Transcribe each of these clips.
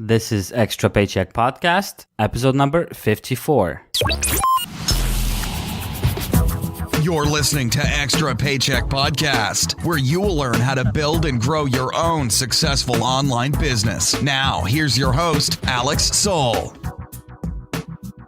This is Extra Paycheck Podcast, episode number 54. You're listening to Extra Paycheck Podcast, where you will learn how to build and grow your own successful online business. Now, here's your host, Alex Soul.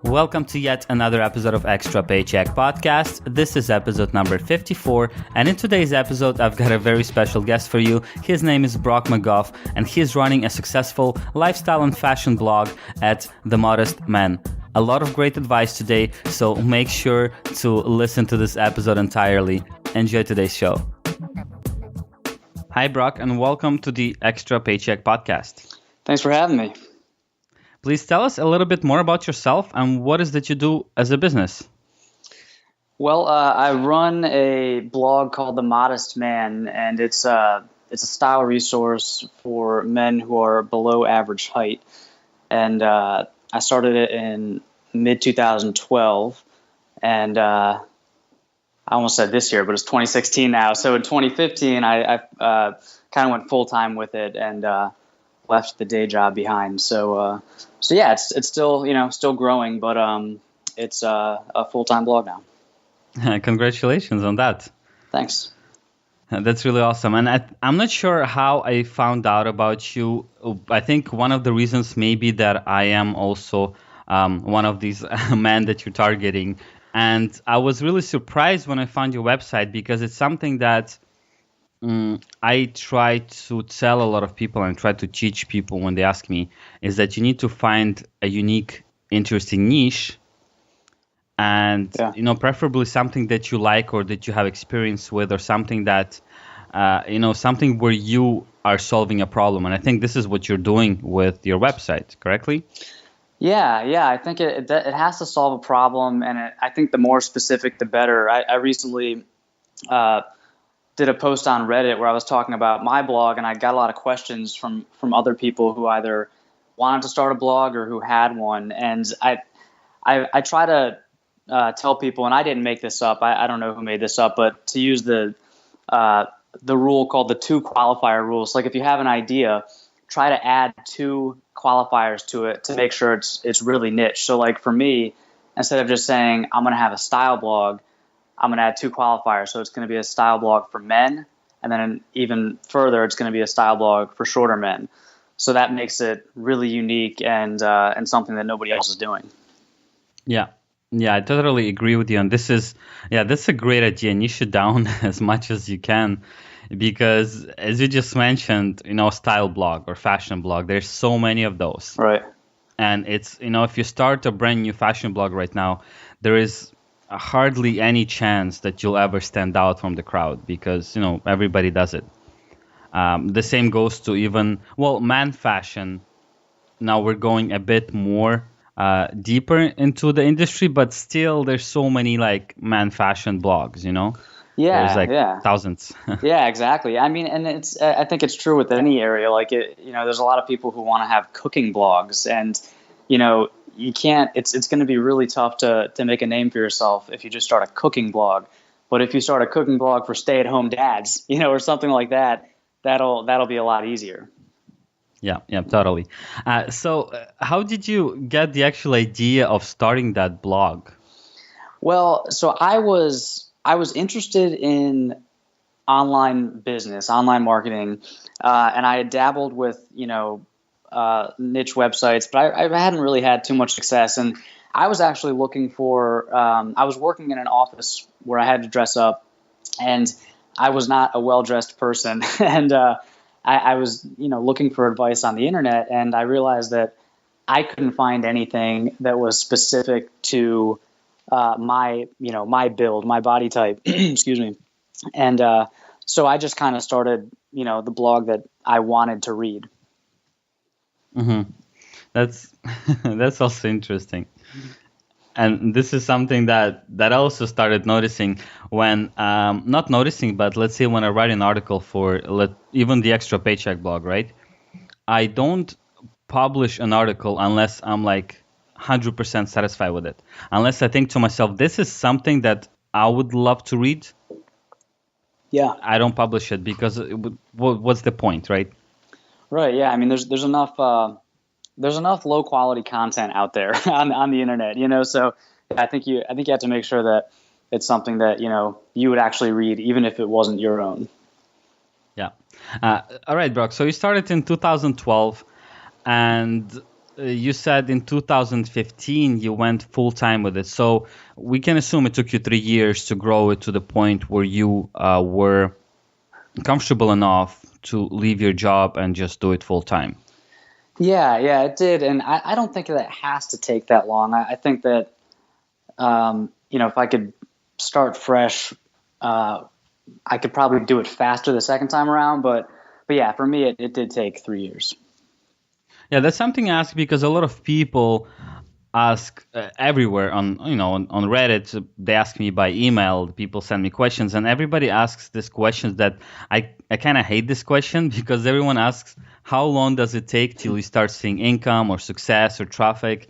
Welcome to yet another episode of Extra Paycheck Podcast. This is episode number 54, and in today's episode, I've got a very special guest for you. His name is McGoff, and he's running a successful lifestyle and fashion blog at The Modest Man. A lot of great advice today, so make sure to listen to this episode entirely. Enjoy today's show. Hi, Brock, and welcome to the Extra Paycheck Podcast. Thanks for having me. Please tell us a little bit more about yourself and what is that you do as a business. Well, I run a blog called The Modest Man, and it's a style resource for men who are below average height. And I started it in mid-2012, and I almost said this year, but it's 2016 now. So in 2015, I kind of went full-time with it and left the day job behind. So yeah, it's still still growing, but it's a full-time blog now. Congratulations on that. Thanks. That's really awesome. And I'm not sure how I found out about you. I think one of the reasons may be that I am also one of these men that you're targeting. And I was really surprised when I found your website because it's something that I try to tell a lot of people and try to teach people when they ask me is that you need to find a unique, interesting niche and, preferably something that you like or that you have experience with or something that, something where you are solving a problem. And I think this is what you're doing with your website, correctly? Yeah. I think it has to solve a problem. And I think the more specific, the better. I recently did a post on Reddit where I was talking about my blog, and I got a lot of questions from other people who either wanted to start a blog or who had one. And I try to tell people, and I didn't make this up. I don't know who made this up, but to use the rule called the 2 qualifier rule. So like if you have an idea, try to add 2 qualifiers to it to make sure it's really niche. So like for me, instead of just saying I'm going to have a style blog, I'm going to add 2 qualifiers. So it's going to be a style blog for men, and then even further, it's going to be a style blog for shorter men. So that makes it really unique and something that nobody else is doing. Yeah, I totally agree with you. And this is a great idea. Niche it down as much as you can, because as you just mentioned, style blog or fashion blog, there's so many of those. Right. And it's, if you start a brand new fashion blog right now, there is hardly any chance that you'll ever stand out from the crowd because, everybody does it. The same goes to man fashion. Now we're going a bit more deeper into the industry, but still there's so many man fashion blogs, Yeah, there's thousands. Yeah, exactly. I mean, and I think it's true with any area. There's a lot of people who want to have cooking blogs, and you can't. It's going to be really tough to make a name for yourself if you just start a cooking blog. But if you start a cooking blog for stay-at-home dads, or something like that, that'll be a lot easier. Yeah, totally. So how did you get the actual idea of starting that blog? Well, so I was interested in online business, online marketing, and I had dabbled with niche websites, but I hadn't really had too much success. And I was actually looking for, I was working in an office where I had to dress up, and I was not a well-dressed person. And I was, looking for advice on the internet, and I realized that I couldn't find anything that was specific to my build, my body type, excuse me. And so I just kind of started, the blog that I wanted to read. Mm-hmm. That's also interesting. And this is something that I also started noticing when, not noticing, but let's say when I write an article for even the Extra Paycheck blog, right? I don't publish an article unless I'm 100% satisfied with it. Unless I think to myself, this is something that I would love to read. Yeah. I don't publish it because what's the point, right? Right. Yeah. I mean, there's enough there's enough low quality content out there on the internet, so I think you have to make sure that it's something that, you would actually read, even if it wasn't your own. Yeah. All right, Brock. So you started in 2012, and you said in 2015 you went full time with it. So we can assume it took you 3 years to grow it to the point where you were comfortable enough to leave your job and just do it full time. Yeah, it did. And I don't think that has to take that long. I think that, if I could start fresh, I could probably do it faster the second time around. But yeah, for me, it did take 3 years. Yeah, that's something I ask because a lot of people ask everywhere on Reddit. They ask me by email. People send me questions, and everybody asks this question that I kind of hate this question because everyone asks, how long does it take till you start seeing income or success or traffic?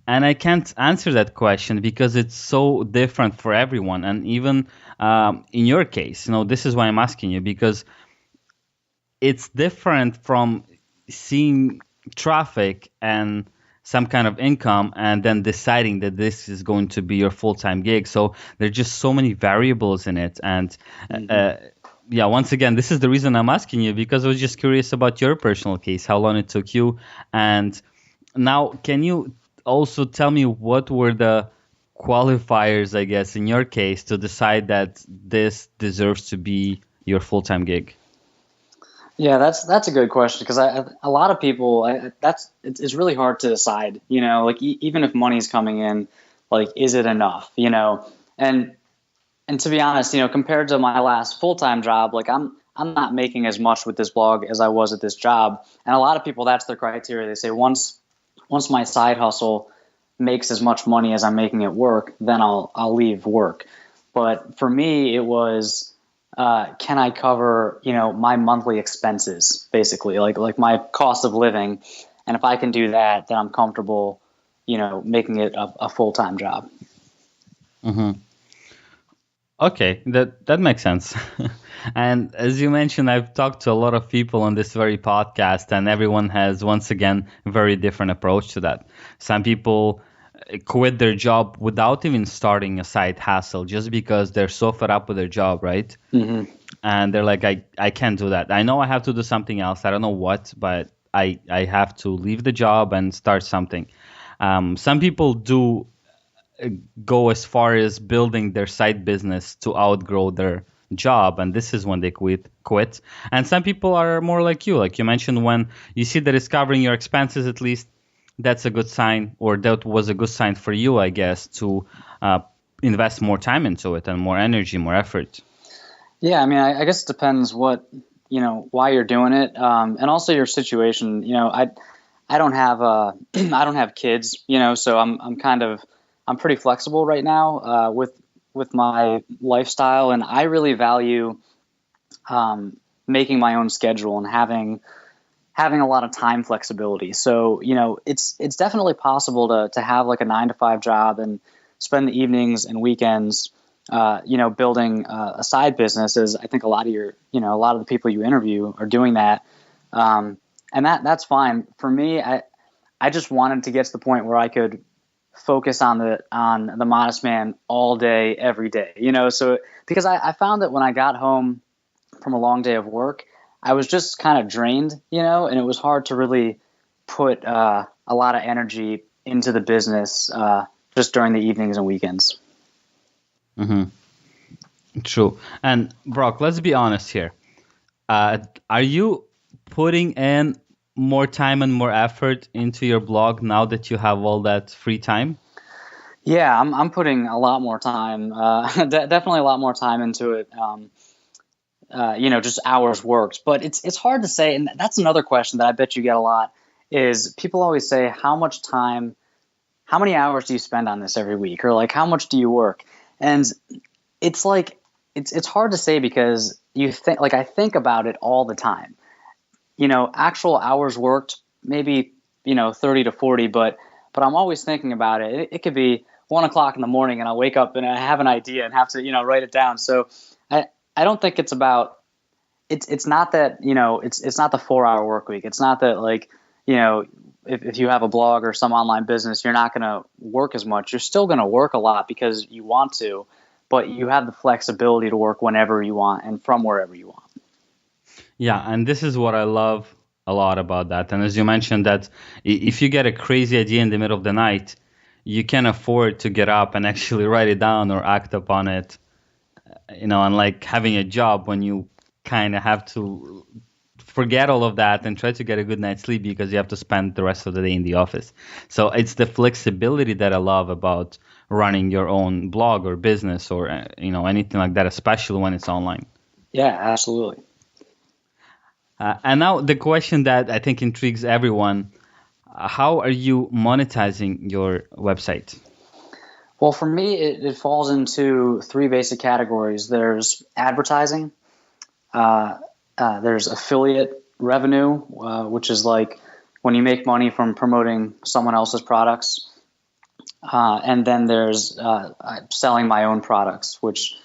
And I can't answer that question because it's so different for everyone. And even in your case, this is why I'm asking you, because it's different from seeing traffic and some kind of income and then deciding that this is going to be your full-time gig. So there's just so many variables in it. And once again, this is the reason I'm asking you, because I was just curious about your personal case, how long it took you. And now, can you also tell me what were the qualifiers, I guess, in your case to decide that this deserves to be your full-time gig? Yeah, that's a good question, because a lot of people, it's really hard to decide, like even if money's coming in, like, is it enough, and to be honest, compared to my last full-time job, like I'm not making as much with this blog as I was at this job. And a lot of people, that's their criteria. They say once my side hustle makes as much money as I'm making at work, then I'll leave work. But for me, it was, can I cover, my monthly expenses, basically, like my cost of living. And if I can do that, then I'm comfortable, making it a full-time job. Mm-hmm. Okay, that makes sense. And as you mentioned, I've talked to a lot of people on this very podcast, and everyone has, once again, a very different approach to that. Some people quit their job without even starting a side hustle just because they're so fed up with their job, right? Mm-hmm. And they're like, I can't do that. I know I have to do something else. I don't know what, but I have to leave the job and start something. Some people do go as far as building their side business to outgrow their job, and this is when they quit. And some people are more like you mentioned, when you see that it's covering your expenses, at least that's a good sign, or that was a good sign for you, I guess, to invest more time into it and more energy, more effort. Yeah, I mean, I guess it depends what, why you're doing it, and also your situation. I don't have I don't have kids, so I'm pretty flexible right now with my lifestyle, and I really value making my own schedule and having a lot of time flexibility. So it's definitely possible to have like a 9-to-5 job and spend the evenings and weekends building a side business, as I think a lot of the people you interview are doing that, and that's fine. For me, I just wanted to get to the point where I could focus on the Modest Man all day, every day, so because I found that when I got home from a long day of work, I was just kind of drained, and it was hard to really put a lot of energy into the business just during the evenings and weekends. Mm-hmm. True. And Brock, let's be honest here. Are you putting in more time and more effort into your blog now that you have all that free time? Yeah, I'm putting a lot more time, definitely a lot more time into it. Just hours worked, but it's hard to say. And that's another question that I bet you get a lot, is people always say, how many hours do you spend on this every week? Or like, how much do you work? And it's like, it's hard to say, because you think, like, I think about it all the time, actual hours worked, maybe, 30 to 40, but I'm always thinking about it. It could be 1:00 in the morning and I'll wake up and I have an idea and have to, write it down. So I don't think it's about, it's not that, it's not the 4-hour work week. It's not that, like, you know, if you have a blog or some online business, you're not going to work as much. You're still going to work a lot because you want to, but you have the flexibility to work whenever you want and from wherever you want. Yeah, and this is what I love a lot about that. And as you mentioned, that if you get a crazy idea in the middle of the night, you can afford to get up and actually write it down or act upon it. Unlike having a job when you kind of have to forget all of that and try to get a good night's sleep because you have to spend the rest of the day in the office. So it's the flexibility that I love about running your own blog or business or anything like that, especially when it's online. Yeah, absolutely. And now the question that I think intrigues everyone, how are you monetizing your website? Well, for me, it falls into three basic categories. There's advertising, there's affiliate revenue, which is like when you make money from promoting someone else's products. And then there's selling my own products, which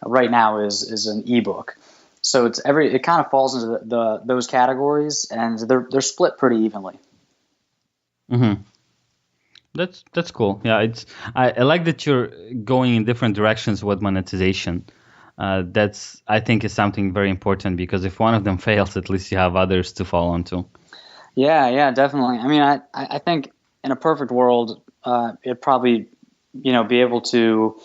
right now is an ebook. So it kind of falls into those categories, and they're split pretty evenly. Mm-hmm. That's cool. Yeah, I like that you're going in different directions with monetization. That's, I think, is something very important, because if one of them fails, at least you have others to fall onto. Yeah, definitely. I mean, I think in a perfect world, it'd probably, be able to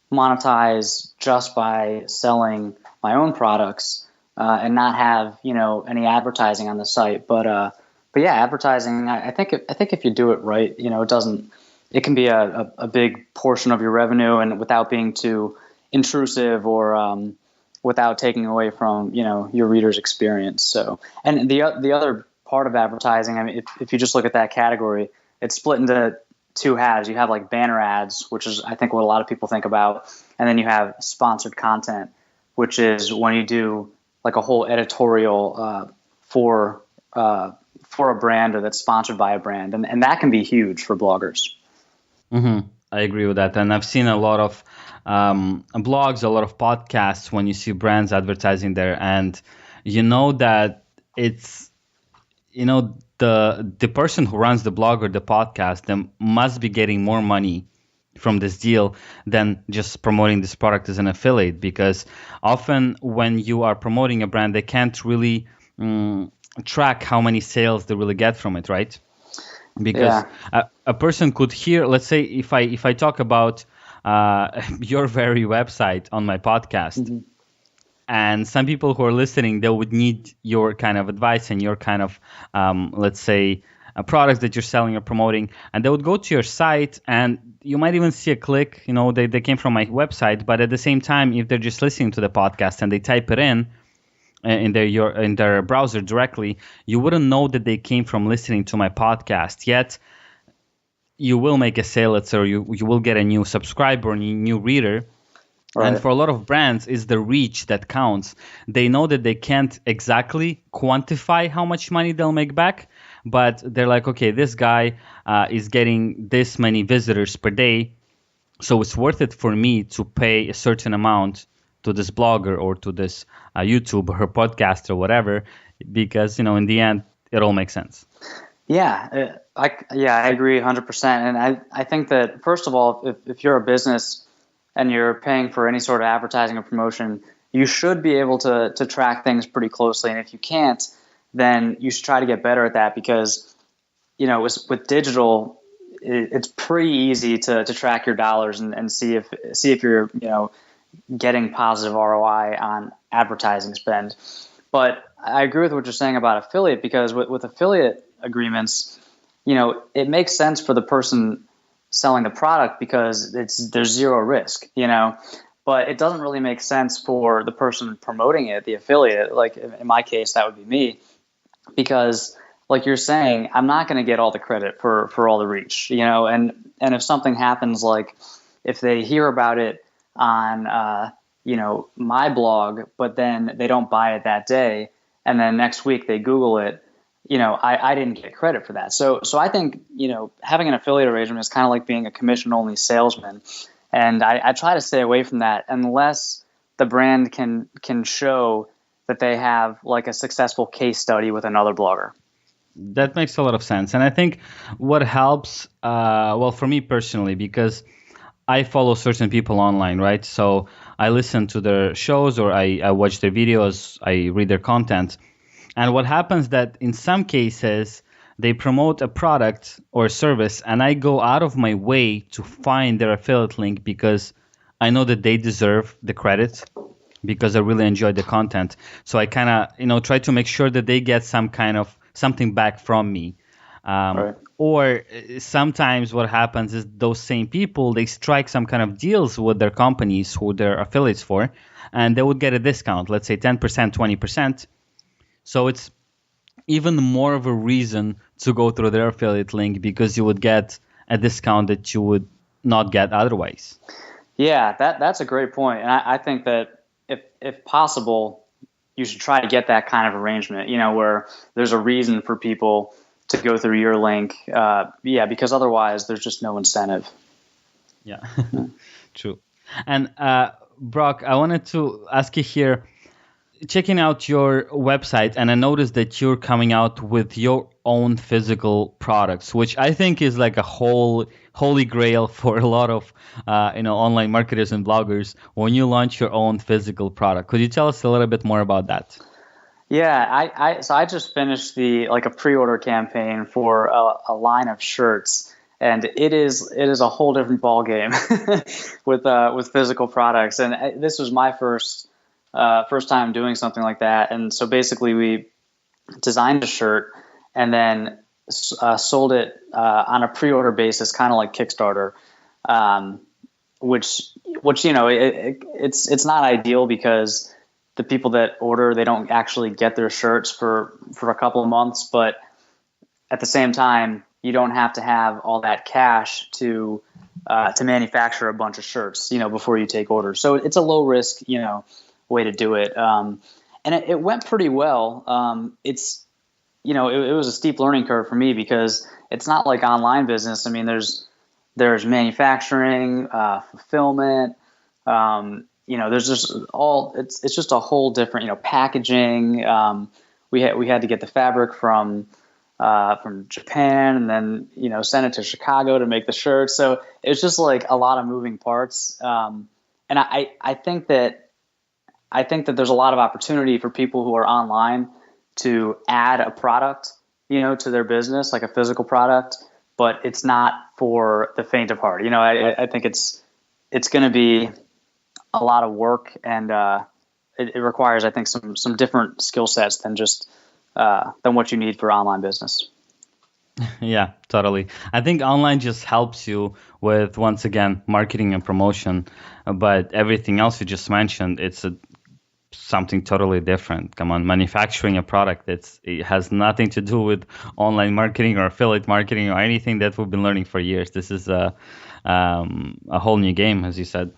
monetize just by selling my own products and not have, any advertising on the site. But yeah, advertising, I think if you do it right, it can be a big portion of your revenue, and without being too intrusive or without taking away from, your reader's experience. So, and the other part of advertising, I mean, if you just look at that category, it's split into two halves. You have like banner ads, which is, I think, what a lot of people think about. And then you have sponsored content, which is when you do like a whole editorial for a brand, or that's sponsored by a brand. And that can be huge for bloggers. Mm-hmm. I agree with that. And I've seen a lot of blogs, a lot of podcasts when you see brands advertising there. And you know that it's, the person who runs the blog or the podcast, they must be getting more money from this deal than just promoting this product as an affiliate, because often when you are promoting a brand, they can't really track how many sales they really get from it, right? Because a person could hear, let's say, if I talk about your very website on my podcast, mm-hmm. and some people who are listening, they would need your kind of advice and your kind of, let's say, products that you're selling or promoting, and they would go to your site, and you might even see a click, they came from my website, but at the same time, if they're just listening to the podcast and they type it in their browser directly, you wouldn't know that they came from listening to my podcast. Yet you will make a sale, let's say, or you will get a new subscriber, a new reader. Right. And for a lot of brands, it's the reach that counts. They know that they can't exactly quantify how much money they'll make back, but they're like, okay, this guy is getting this many visitors per day, so it's worth it for me to pay a certain amount to this blogger or to this YouTube or podcast or whatever, because, in the end, it all makes sense. Yeah, I agree 100%. And I think that, first of all, if you're a business and you're paying for any sort of advertising or promotion, you should be able to track things pretty closely. And if you can't, then you should try to get better at that, because, with digital, it's pretty easy to track your dollars and see if you're, getting positive ROI on advertising spend. But I agree with what you're saying about affiliate, because with affiliate agreements, it makes sense for the person selling the product because there's zero risk, but it doesn't really make sense for the person promoting it, the affiliate. Like in my case, that would be me, because like you're saying, I'm not going to get all the credit for all the reach, and if something happens, like if they hear about it on my blog, but then they don't buy it that day, and then next week they Google it, I didn't get credit for that. So I think, having an affiliate arrangement is kind of like being a commission-only salesman. And I try to stay away from that unless the brand can show that they have like a successful case study with another blogger. That makes a lot of sense. And I think what helps, well, for me personally, because I follow certain people online, right? So I listen to their shows or I watch their videos, I read their content. And what happens that in some cases, they promote a product or service, and I go out of my way to find their affiliate link because I know that they deserve the credit because I really enjoy the content. So I kind of, try to make sure that they get some kind of something back from me. Right. Or sometimes what happens is those same people, they strike some kind of deals with their companies who they're affiliates for, and they would get a discount, let's say 10%, 20%. So it's even more of a reason to go through their affiliate link because you would get a discount that you would not get otherwise. Yeah, that's a great point. And I think that if possible, you should try to get that kind of arrangement, where there's a reason for people to go through your link. Because otherwise there's just no incentive. Yeah, true. And Brock, I wanted to ask you here, checking out your website, and I noticed that you're coming out with your own physical products, which I think is like a holy grail for a lot of online marketers and bloggers when you launch your own physical product. Could you tell us a little bit more about that? Yeah, so I just finished a pre-order campaign for a line of shirts, and it is a whole different ball game with physical products. And this was my first time doing something like that. And so basically we designed a shirt and then sold it on a pre-order basis, kind of like Kickstarter, which it's not ideal because the people that order, they don't actually get their shirts for a couple of months, but at the same time, you don't have to have all that cash to manufacture a bunch of shirts, before you take orders. So it's a low risk, way to do it. And it went pretty well. It was a steep learning curve for me because it's not like online business. I mean, there's manufacturing, fulfillment, there's just it's just a whole different, packaging. We had to get the fabric from Japan and then, send it to Chicago to make the shirt. So it's just like a lot of moving parts. And I think that there's a lot of opportunity for people who are online to add a product, to their business, like a physical product, but it's not for the faint of heart. I think it's going to be a lot of work, and it requires, I think, some different skill sets than what you need for online business. Yeah, totally. I think online just helps you with, once again, marketing and promotion, but everything else you just mentioned, it's something totally different. Come on, manufacturing a product, it has nothing to do with online marketing or affiliate marketing or anything that we've been learning for years. This is a whole new game, as you said.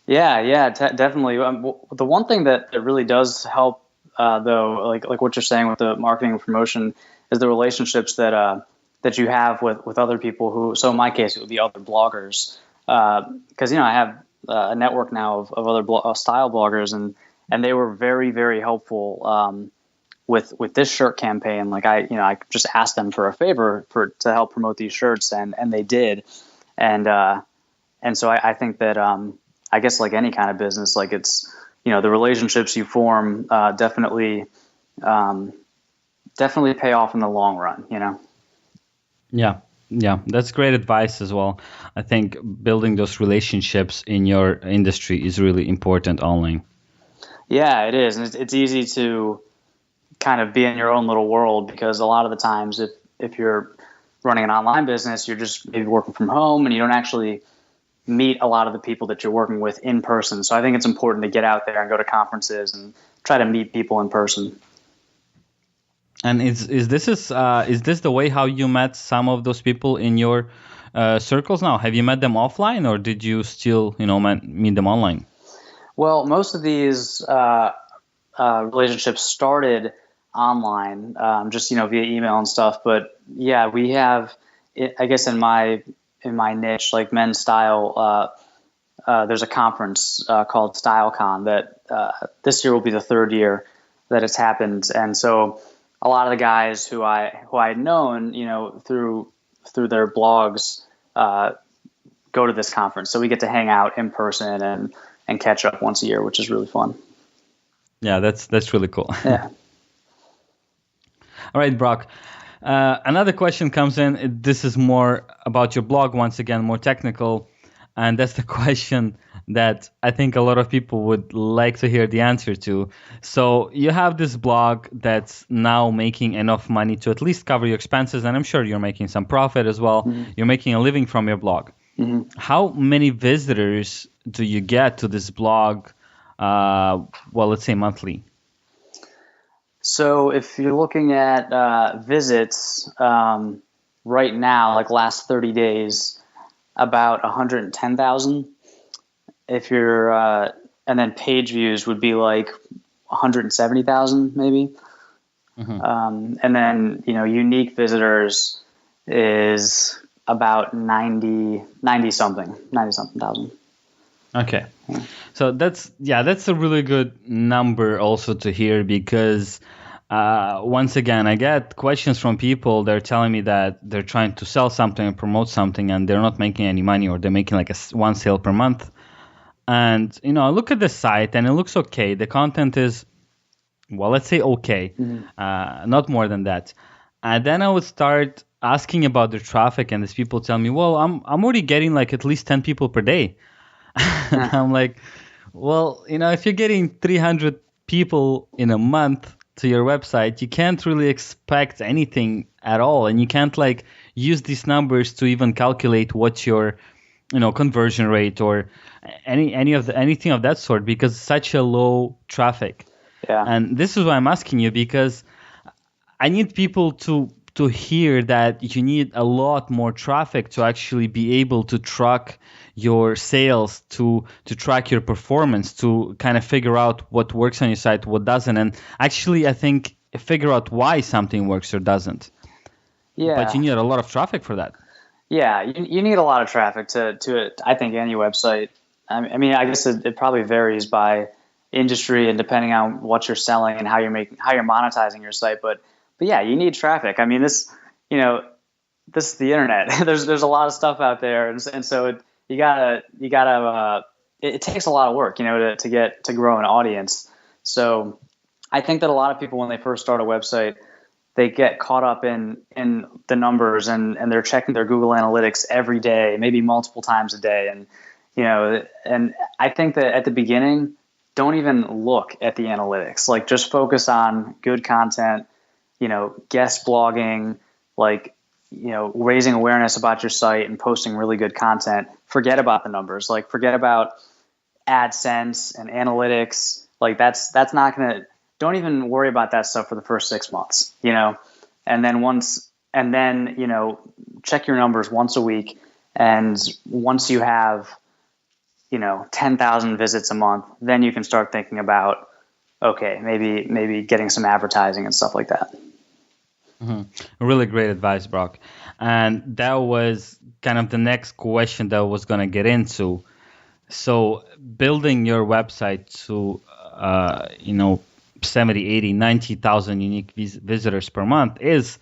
Yeah, definitely. The one thing that really does help, though, like what you're saying with the marketing and promotion, is the relationships that you have with other people who. So in my case, it would be other bloggers, because I have a network now of other style bloggers, and they were very, very helpful with this shirt campaign. Like I just asked them for a favor to help promote these shirts, and they did, and so I think that I guess like any kind of business, like it's the relationships you form definitely pay off in the long run. Yeah, that's great advice as well. I think building those relationships in your industry is really important online. Yeah, it is. And it's easy to kind of be in your own little world because a lot of the times if you're running an online business, you're just maybe working from home and you don't actually meet a lot of the people that you're working with in person. So I think it's important to get out there and go to conferences and try to meet people in person. And is this the way how you met some of those people in your circles now? Have you met them offline, or did you still meet them online? Well, most of these relationships started online, just via email and stuff. But yeah, we have, I guess, in my niche, like men's style, there's a conference called StyleCon that this year will be the third year that it's happened, and so a lot of the guys who I had known, through their blogs, go to this conference. So we get to hang out in person and catch up once a year, which is really fun. Yeah, that's really cool. Yeah. All right, Brock. Another question comes in. This is more about your blog, once again, more technical. And that's the question that I think a lot of people would like to hear the answer to. So you have this blog that's now making enough money to at least cover your expenses. And I'm sure you're making some profit as well. Mm-hmm. You're making a living from your blog. Mm-hmm. How many visitors do you get to this blog? Let's say monthly. So if you're looking at visits right now, like last 30 days, about 110,000. If you're, and then page views would be like 170,000 maybe. Mm-hmm. And then, unique visitors is about 90 something thousand. Okay. So that's a really good number also to hear, because once again, I get questions from people. They're telling me that they're trying to sell something and promote something, and they're not making any money, or they're making like one sale per month. And, I look at the site and it looks okay. The content is, let's say okay, not more than that. And then I would start asking about the traffic, and these people tell me, I'm already getting like at least 10 people per day. And I'm like, if you're getting 300 people in a month to your website, you can't really expect anything at all. And you can't like use these numbers to even calculate what's your, conversion rate or anything of that sort, because it's such a low traffic. Yeah. And this is why I'm asking you, because I need people to hear that you need a lot more traffic to actually be able to track your sales, to track your performance, to kind of figure out what works on your site, what doesn't, and actually, I think, figure out why something works or doesn't. Yeah. But you need a lot of traffic for that. Yeah, you need a lot of traffic to I think, any website. I mean, I guess it probably varies by industry and depending on what you're selling and how you're monetizing your site. But yeah, you need traffic. I mean, this is the internet. there's a lot of stuff out there, and so you gotta. It takes a lot of work, to grow an audience. So I think that a lot of people, when they first start a website, they get caught up in the numbers and they're checking their Google Analytics every day, maybe multiple times a day, and I think that at the beginning, don't even look at the analytics. Like, just focus on good content. Guest blogging, raising awareness about your site and posting really good content. Forget about the numbers. Like, forget about AdSense and analytics. Like, that's not gonna. Don't even worry about that stuff for the first 6 months. And then check your numbers once a week. And once you have 10,000 visits a month, then you can start thinking about, okay, maybe getting some advertising and stuff like that. Mm-hmm. Really great advice, Brock. And that was kind of the next question that I was going to get into. So building your website to, 70, 80, 90,000 unique visitors per month is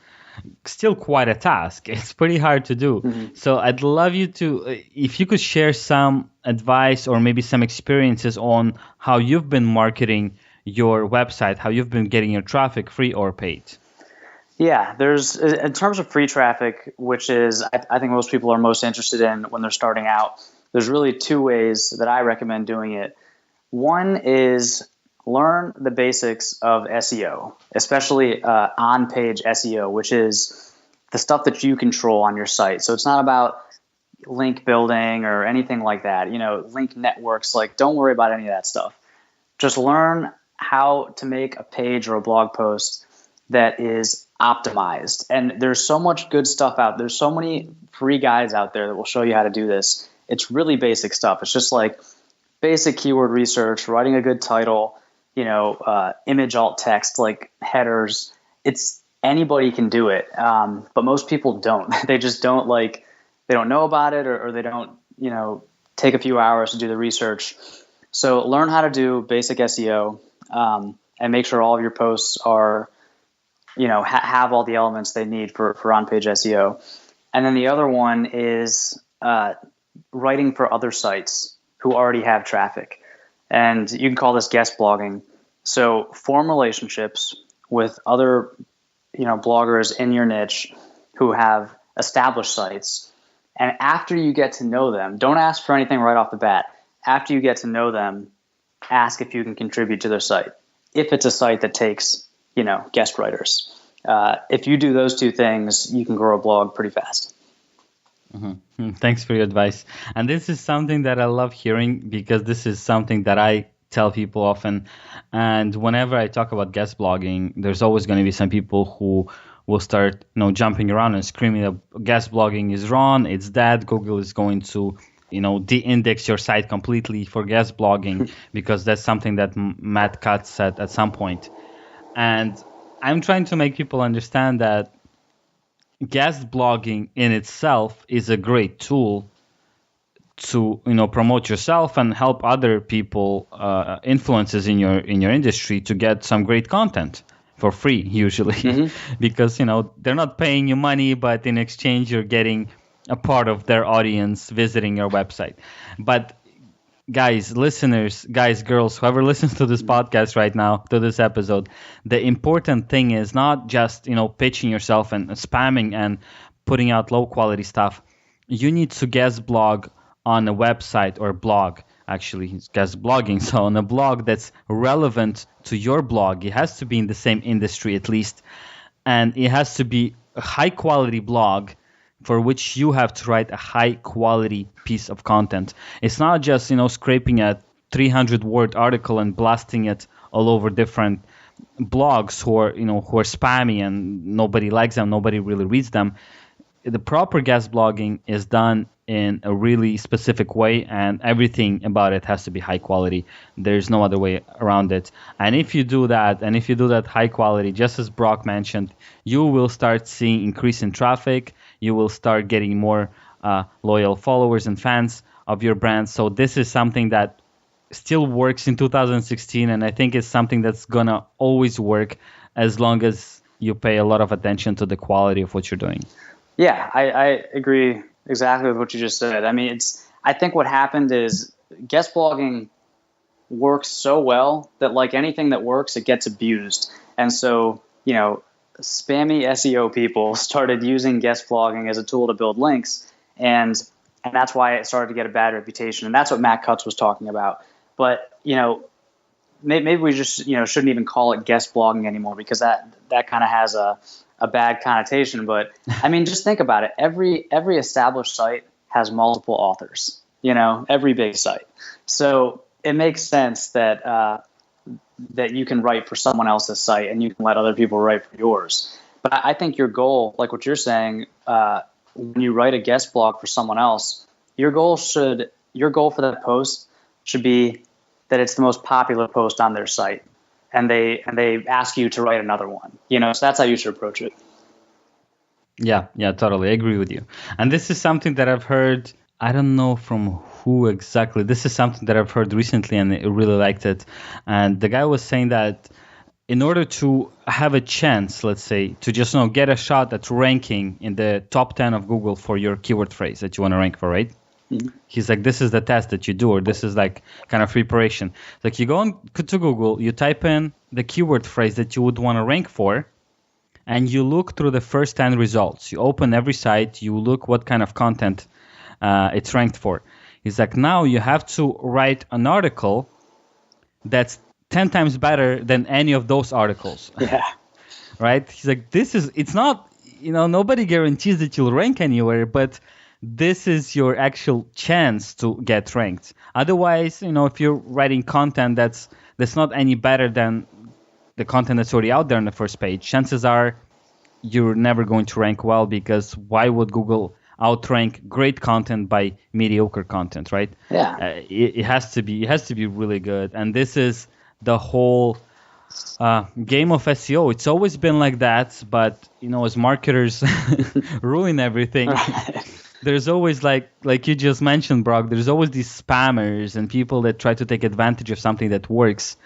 still quite a task. It's pretty hard to do. Mm-hmm. So I'd love you to, if you could share some advice or maybe some experiences on how you've been marketing your website, how you've been getting your traffic, free or paid. Yeah, there's, in terms of free traffic, which is I think most people are most interested in when they're starting out, there's really two ways that I recommend doing it. One is learn the basics of SEO, especially on-page SEO, which is the stuff that you control on your site. So it's not about link building or anything like that, link networks. Like, don't worry about any of that stuff. Just learn how to make a page or a blog post that is optimized. And there's so much good stuff out. There's so many free guides out there that will show you how to do this. It's really basic stuff. It's just like basic keyword research, writing a good title, image alt text, like headers. It's anybody can do it. But most people don't. They just don't they don't know about it, or they don't, take a few hours to do the research. So learn how to do basic SEO, and make sure all of your posts are have all the elements they need for on-page SEO. And then the other one is writing for other sites who already have traffic. And you can call this guest blogging. So form relationships with other, bloggers in your niche who have established sites. And after you get to know them, don't ask for anything right off the bat. After you get to know them, ask if you can contribute to their site. If it's a site that takes, guest writers. If you do those two things, you can grow a blog pretty fast. Mm-hmm. Thanks for your advice. And this is something that I love hearing, because this is something that I tell people often. And whenever I talk about guest blogging, there's always going to be some people who will start, jumping around and screaming that guest blogging is wrong. It's dead. Google is going to, de-index your site completely for guest blogging, because that's something that Matt Cutts said at some point. And I'm trying to make people understand that guest blogging in itself is a great tool to promote yourself and help other people, influencers in your industry, to get some great content for free usually. Because they're not paying you money, but in exchange you're getting a part of their audience visiting your website. But guys, listeners, guys, girls, whoever listens to this podcast right now, to this episode, the important thing is not just, pitching yourself and spamming and putting out low quality stuff. You need to guest blog on a website or blog. Actually, it's guest blogging. So on a blog that's relevant to your blog, it has to be in the same industry at least. And it has to be a high quality blog for which you have to write a high quality piece of content. It's not just, scraping a 300-word article and blasting it all over different blogs who are spammy and nobody likes them, nobody really reads them. The proper guest blogging is done in a really specific way, and everything about it has to be high quality. There's no other way around it. And if you do that, high quality, just as Brock mentioned, you will start seeing increase in traffic. You will start getting more loyal followers and fans of your brand. So this is something that still works in 2016, and I think it's something that's gonna always work as long as you pay a lot of attention to the quality of what you're doing. Yeah, I agree exactly with what you just said. I mean, I think what happened is guest blogging works so well that, like anything that works, it gets abused. And so, spammy SEO people started using guest blogging as a tool to build links, and that's why it started to get a bad reputation. And that's what Matt Cutts was talking about. But maybe we just shouldn't even call it guest blogging anymore, because that kind of has a bad connotation. But I mean, just think about it. Every established site has multiple authors. Every big site. So it makes sense that that you can write for someone else's site and you can let other people write for yours. But I think your goal, like what you're saying, when you write a guest blog for someone else, your goal for that post should be that it's the most popular post on their site, and they ask you to write another one. So that's how you should approach it. Yeah, totally. I agree with you. And this is something that I've heard, I don't know from who exactly. This is something that I've heard recently, and I really liked it. And the guy was saying that in order to have a chance, let's say, to just get a shot at ranking in the top 10 of Google for your keyword phrase that you want to rank for, right? Mm-hmm. He's like, this is the test that you do, or this is like kind of preparation. Like, you go on to Google, you type in the keyword phrase that you would want to rank for, and you look through the first 10 results. You open every site, you look what kind of content it's ranked for. He's like, now you have to write an article that's 10 times better than any of those articles. Yeah. Right? He's like, it's not, nobody guarantees that you'll rank anywhere, but this is your actual chance to get ranked. Otherwise, if you're writing content that's not any better than the content that's already out there on the first page, chances are you're never going to rank well, because why would Google outrank great content by mediocre content, right? Yeah. It has to be really good. And this is the whole game of SEO. It's always been like that, but as marketers ruin everything. There's always, like you just mentioned, Brock, there's always these spammers and people that try to take advantage of something that works,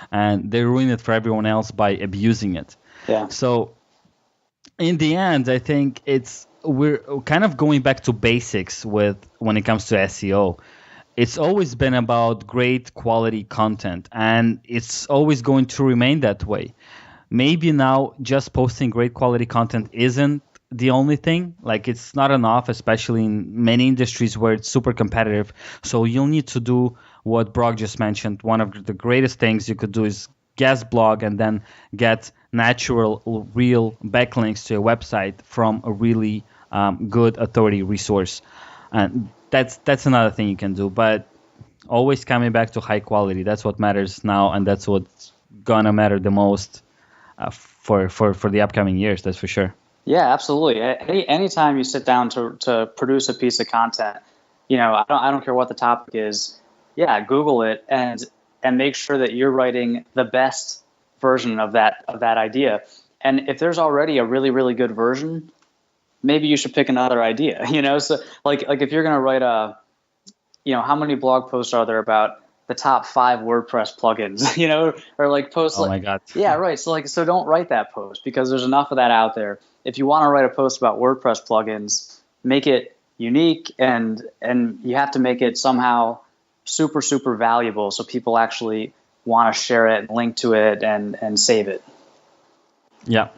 and they ruin it for everyone else by abusing it. Yeah. So in the end, I think we're kind of going back to basics with when it comes to SEO. It's always been about great quality content, and it's always going to remain that way. Maybe now just posting great quality content isn't the only thing. Like, it's not enough, especially in many industries where it's super competitive. So you'll need to do what Brock just mentioned. One of the greatest things you could do is guest blog and then get natural, real backlinks to your website from a really good authority resource. And that's another thing you can do. But always coming back to high quality. That's what matters now, and that's what's gonna matter the most for the upcoming years. That's for sure. Yeah, absolutely. Anytime you sit down to produce a piece of content, I don't care what the topic is. Yeah, Google it and make sure that you're writing the best version of that idea. And if there's already a really, really good version, maybe you should pick another idea. So like if you're gonna write how many blog posts are there about the top 5 WordPress plugins, or like posts. Oh my God. Yeah, right. So don't write that post, because there's enough of that out there. If you want to write a post about WordPress plugins, make it unique, and you have to make it somehow super, super valuable so people actually want to share it, link to it, and save it. Yeah,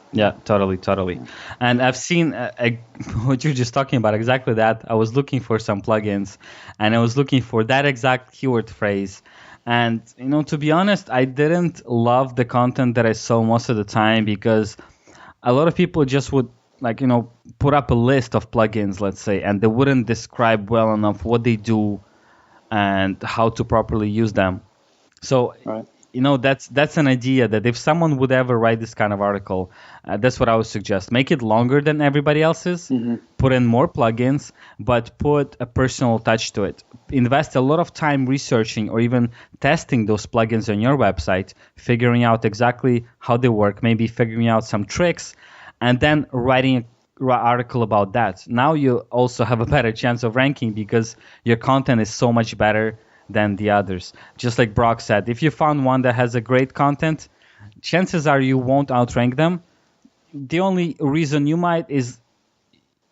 totally. And I've seen what you're just talking about, exactly that. I was looking for some plugins, and I was looking for that exact keyword phrase. And, to be honest, I didn't love the content that I saw most of the time, because a lot of people just would, put up a list of plugins, let's say, and they wouldn't describe well enough what they do and how to properly use them. So, Right. That's an idea that if someone would ever write this kind of article, that's what I would suggest. Make it longer than everybody else's. Mm-hmm. Put in more plugins, but put a personal touch to it. Invest a lot of time researching or even testing those plugins on your website, figuring out exactly how they work, maybe figuring out some tricks, and then writing an article about that. Now you also have a better chance of ranking, because your content is so much better than the others. Just like Brock said, if you found one that has a great content, chances are you won't outrank them. The only reason you might is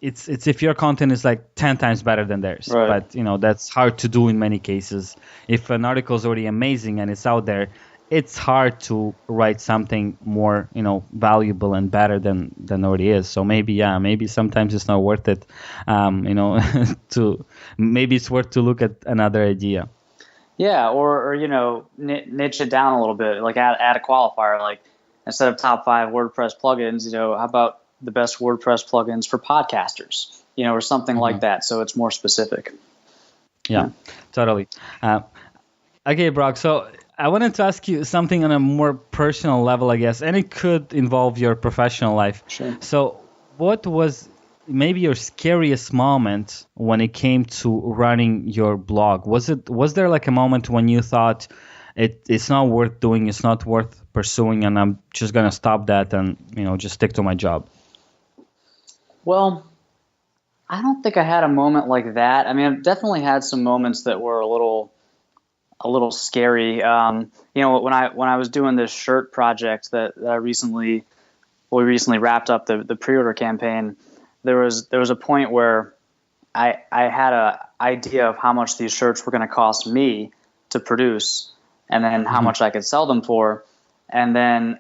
it's if your content is like 10 times better than theirs. Right. But that's hard to do in many cases. If an article is already amazing and it's out there, it's hard to write something more valuable and better than already is. So maybe sometimes it's not worth it. Maybe it's worth to look at another idea. Yeah, or niche it down a little bit, like add a qualifier, like instead of top 5 WordPress plugins, how about the best WordPress plugins for podcasters, or something Mm-hmm. like that. So it's more specific. Yeah. Totally. Okay, Brock. So I wanted to ask you something on a more personal level, I guess, and it could involve your professional life. Sure. So what was maybe your scariest moment when it came to running your blog? Was there like a moment when you thought it's not worth doing, it's not worth pursuing, and I'm just gonna stop that and just stick to my job? Well, I don't think I had a moment like that. I mean, I've definitely had some moments that were a little scary. When I was doing this shirt project that we recently wrapped up the pre-order campaign, there was a point where I had a idea of how much these shirts were going to cost me to produce, and then how much I could sell them for. And then,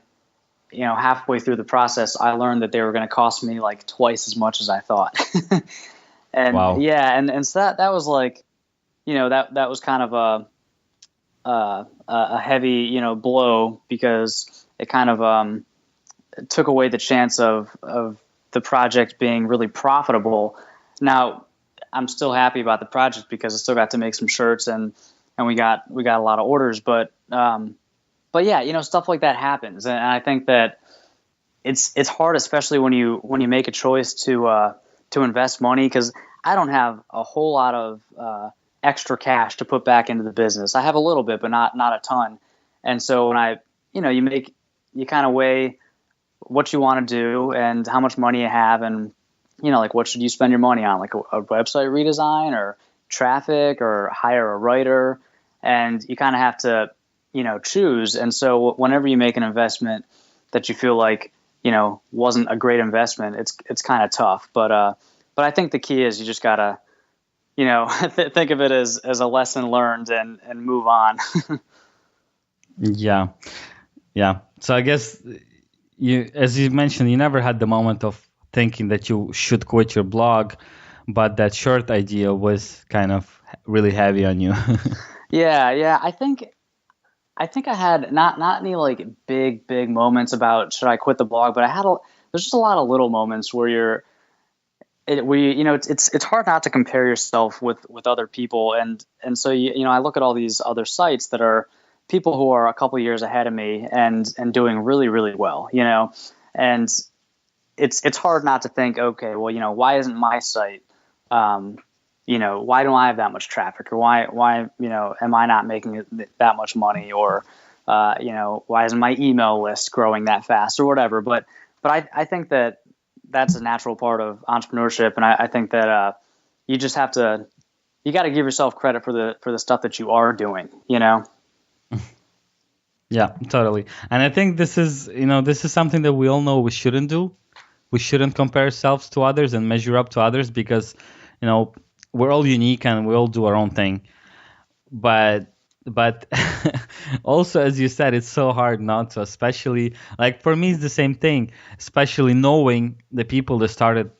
halfway through the process, I learned that they were going to cost me like twice as much as I thought. And wow. Yeah, and so that was like, that was kind of a heavy, blow, because it kind of took away the chance of the project being really profitable. Now, I'm still happy about the project because I still got to make some shirts and we got a lot of orders, but yeah, stuff like that happens, and I think that it's hard, especially when you make a choice to invest money, because I don't have a whole lot of extra cash to put back into the business. I have a little bit, but not a ton. And so when you kind of weigh what you want to do and how much money you have, and like what should you spend your money on, like a website redesign or traffic or hire a writer, and you kind of have to choose. And so whenever you make an investment that you feel like wasn't a great investment, it's kind of tough. But I think the key is you just gotta, think of it as a lesson learned and move on. Yeah. Yeah. So I guess as you mentioned, you never had the moment of thinking that you should quit your blog, but that short idea was kind of really heavy on you. Yeah. I think I had not any like big moments about should I quit the blog, but there's just a lot of little moments where it's hard not to compare yourself with other people, and so I look at all these other sites that are people who are a couple years ahead of me and doing really, really well, and it's hard not to think, okay, well, why isn't my site, why don't I have that much traffic, or why am I not making that much money, or why isn't my email list growing that fast, or whatever. But I think that's a natural part of entrepreneurship, and I think that you just got to give yourself credit for the stuff that you are doing, Yeah, totally. And I think this is something that we all know we shouldn't do. We shouldn't compare ourselves to others and measure up to others because, we're all unique and we all do our own thing. But also, as you said, it's so hard not to, especially like for me, it's the same thing, especially knowing the people that started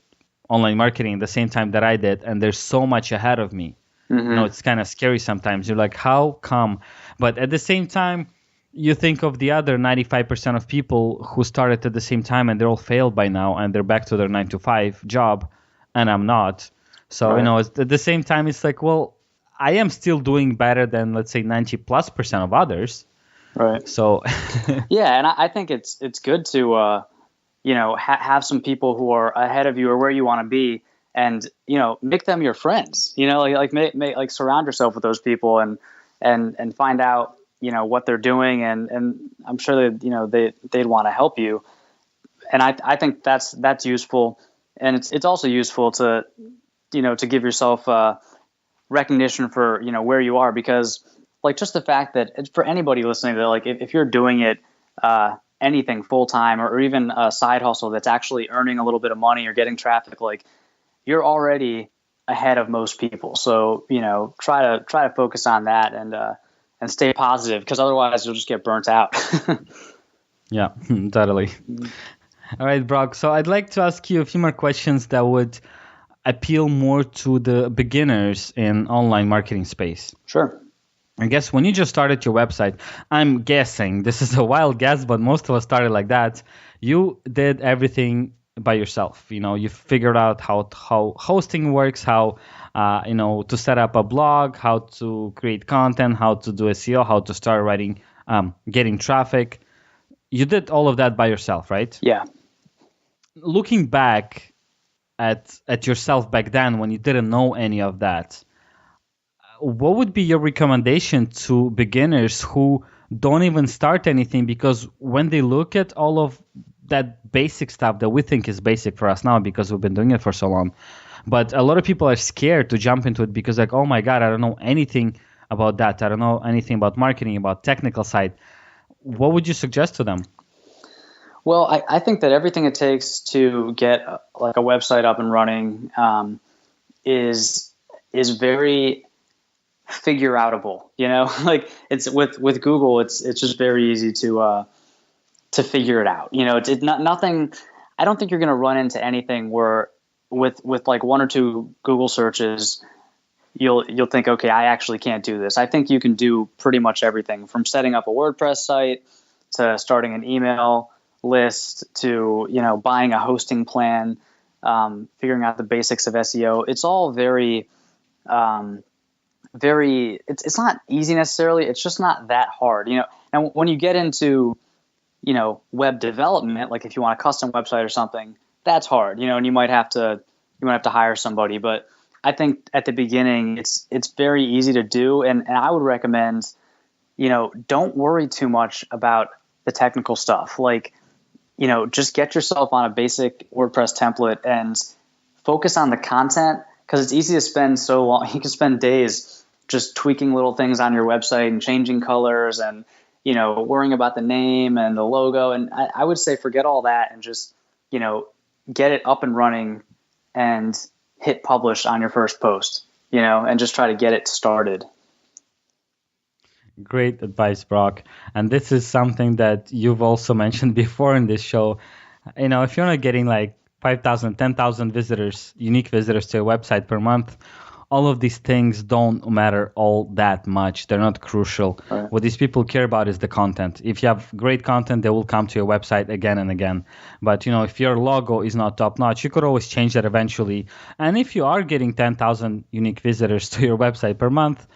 online marketing the same time that I did, and they're so much ahead of me. Mm-hmm. It's kind of scary sometimes. You're like, how come? But at the same time, you think of the other 95% of people who started at the same time and they're all failed by now and they're back to their 9-to-5 job, and I'm not. So, Right. at the same time, it's like, well, I am still doing better than, let's say, 90+% of others. Right. So, Yeah, and I think it's good to have some people who are ahead of you or where you want to be, and make them your friends. Make surround yourself with those people and find out what they're doing, and I'm sure that they'd want to help you. And I think that's useful, and it's also useful to to give yourself recognition for where you are, because like just the fact that for anybody listening, that like if you're doing it anything full time, or even a side hustle that's actually earning a little bit of money or getting traffic, like you're already ahead of most people. So try to focus on that and stay positive, because otherwise you'll just get burnt out. yeah, totally. All right, Brock. So I'd like to ask you a few more questions that would appeal more to the beginners in online marketing space. Sure. I guess when you just started your website, I'm guessing, this is a wild guess, but most of us started like that. You did everything by yourself. You figured out how hosting works, how to set up a blog, how to create content, how to do SEO, how to start writing, getting traffic. You did all of that by yourself, right? Yeah. Looking back at yourself back then when you didn't know any of that, what would be your recommendation to beginners who don't even start anything? Because when they look at all of that basic stuff that we think is basic for us now because we've been doing it for so long, but a lot of people are scared to jump into it because like, oh my God, I don't know anything about that. I don't know anything about marketing, about technical side. What would you suggest to them? Well, I think that everything it takes to get like a website up and running is very figure outable. Like it's with Google, it's just very easy to figure it out. It's not nothing. I don't think you're going to run into anything where with like one or two Google searches, you'll think, okay, I actually can't do this. I think you can do pretty much everything, from setting up a WordPress site to starting an email list to buying a hosting plan, figuring out the basics of SEO. It's all very it's not easy necessarily. It's just not that hard. And when you get into web development, like if you want a custom website or something, that's hard. And you might have to hire somebody. But I think at the beginning it's very easy to do, and I would recommend don't worry too much about the technical stuff. Like just get yourself on a basic WordPress template and focus on the content, because it's easy to spend so long. You can spend days just tweaking little things on your website and changing colors and worrying about the name and the logo. And I would say forget all that and just, get it up and running and hit publish on your first post, and just try to get it started. Great advice, Brock. And this is something that you've also mentioned before in this show. If you're not getting like 5,000, 10,000 visitors, unique visitors to your website per month, all of these things don't matter all that much. They're not crucial. Right. What these people care about is the content. If you have great content, they will come to your website again and again. But, if your logo is not top notch, you could always change that eventually. And if you are getting 10,000 unique visitors to your website per month,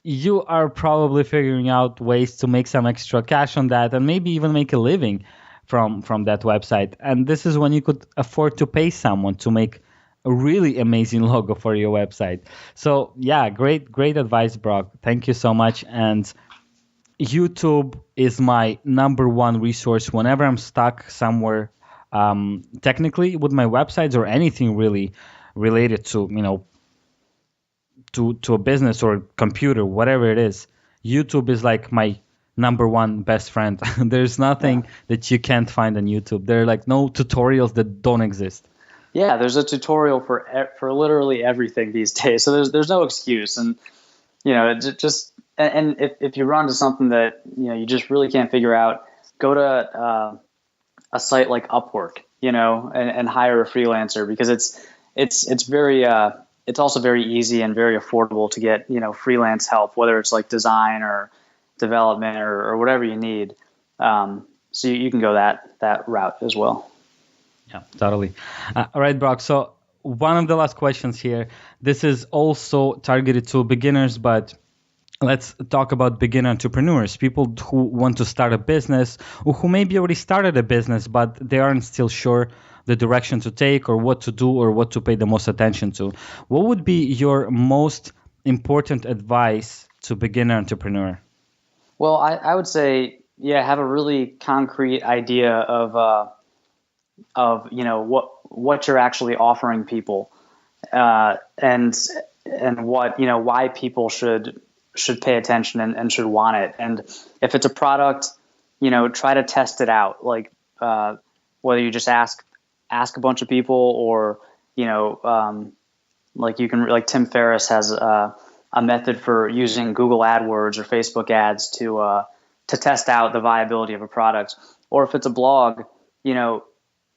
you are probably figuring out ways to make some extra cash on that and maybe even make a living from that website. And this is when you could afford to pay someone to make a really amazing logo for your website. So yeah, great advice, Brock. Thank you so much. And YouTube is my number one resource whenever I'm stuck somewhere technically with my websites or anything really related to, to a business or computer, whatever it is. YouTube is like my number one best friend. There's nothing that you can't find on YouTube. There are like no tutorials that don't exist. Yeah, there's a tutorial for literally everything these days. So there's no excuse. And and if you run to something that you just really can't figure out, go to a site like Upwork, and hire a freelancer, because it's very it's also very easy and very affordable to get freelance help, whether it's like design or development or whatever you need. So you can go that route as well. Yeah, totally. All right, Brock. So one of the last questions here. This is also targeted to beginners, but let's talk about beginner entrepreneurs, people who want to start a business, or who maybe already started a business, but they aren't still sure the direction to take or what to do or what to pay the most attention to. What would be your most important advice to beginner entrepreneur? Well, I would say, have a really concrete idea of what you're actually offering people, and what why people should pay attention and should want it. And if it's a product, try to test it out, like whether you just ask a bunch of people, or like Tim Ferriss has a method for using Google AdWords or Facebook ads to test out the viability of a product. Or if it's a blog,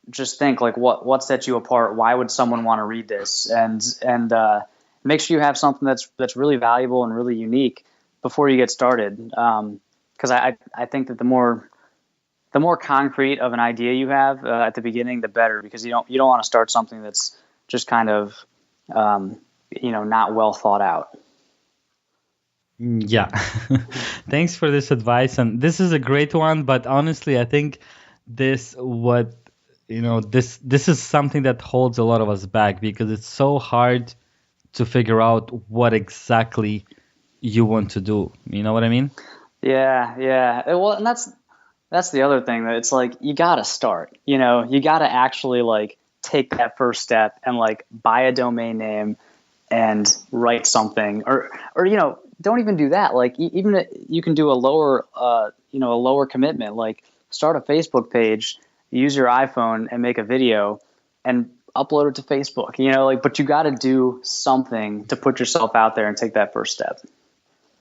just think like what sets you apart? Why would someone want to read this? And make sure you have something that's really valuable and really unique before you get started. Because I think that the more concrete of an idea you have at the beginning, the better, because you don't want to start something that's just kind of not well thought out. Yeah. Thanks for this advice. And this is a great one, but honestly, I think this is something that holds a lot of us back, because it's so hard to figure out what exactly you want to do. You know what I mean? Yeah. Well, and that's the other thing, that it's like, you got to start, you got to actually like take that first step and like buy a domain name and write something, or don't even do that. Like even you can do a lower commitment, like start a Facebook page, use your iPhone and make a video and upload it to Facebook, but you got to do something to put yourself out there and take that first step.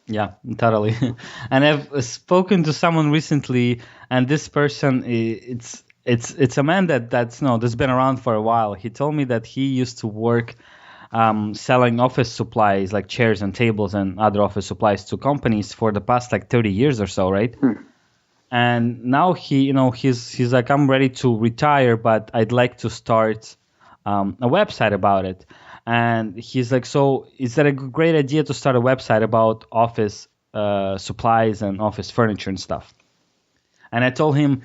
Yeah, totally. And I've spoken to someone recently, and this person, it's a man that's been around for a while. He told me that he used to work selling office supplies like chairs and tables and other office supplies to companies for the past like 30 years or so, right? And now he's like, I'm ready to retire, but I'd like to start a website about it. And he's like, so is that a great idea to start a website about office supplies and office furniture and stuff? And I told him,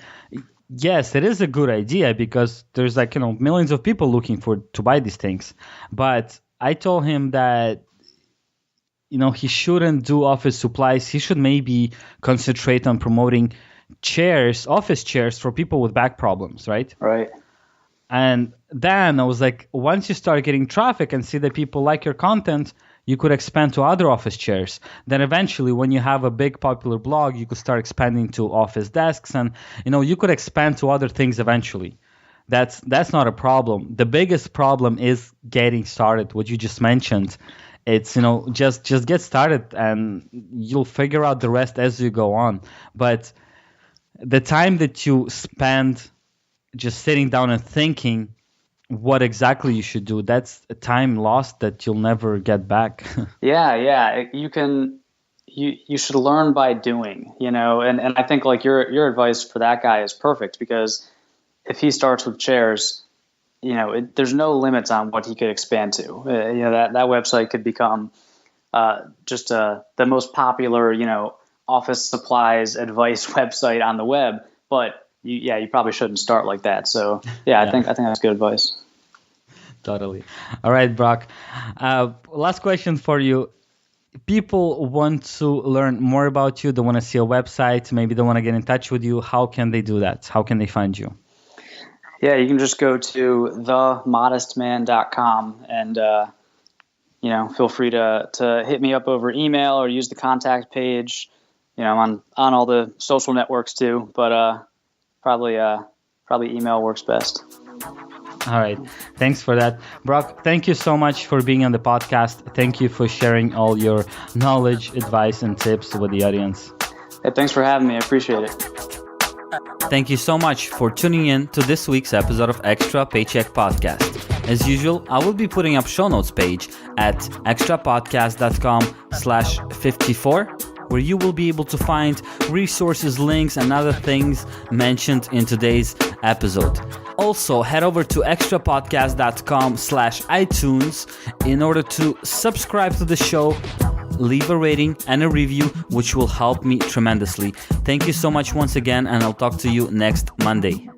yes, it is a good idea, because there's like, millions of people looking to buy these things. But I told him that, he shouldn't do office supplies. He should maybe concentrate on promoting chairs, office chairs for people with back problems, right? Right. And then I was like, once you start getting traffic and see that people like your content, You could expand to other office chairs. Then eventually, when you have a big popular blog, you could start expanding to office desks, and you could expand to other things eventually. That's not a problem. The biggest problem is getting started. What you just mentioned, it's just get started, and you'll figure out the rest as you go on. But the time that you spend just sitting down and thinking what exactly you should do, that's a time lost that you'll never get back. Yeah. You should learn by doing, and I think like your advice for that guy is perfect, because if he starts with chairs, there's no limits on what he could expand to. That website could become just the most popular, office supplies advice website on the web. But you probably shouldn't start like that. So yeah. I think that's good advice. Totally. All right, Brock. Last question for you. People want to learn more about you. They want to see a website. Maybe they want to get in touch with you. How can they do that? How can they find you? Yeah, you can just go to themodestman.com and feel free to hit me up over email or use the contact page. I'm on all the social networks too, but probably email works best. All right. Thanks for that. Brock, thank you so much for being on the podcast. Thank you for sharing all your knowledge, advice, and tips with the audience. Hey, thanks for having me. I appreciate it. Thank you so much for tuning in to this week's episode of Extra Paycheck Podcast. As usual, I will be putting up show notes page at extrapodcast.com/54, where you will be able to find resources, links, and other things mentioned in today's episode. Also, head over to extrapodcast.com/iTunes in order to subscribe to the show, leave a rating and a review, which will help me tremendously. Thank you so much once again, and I'll talk to you next Monday.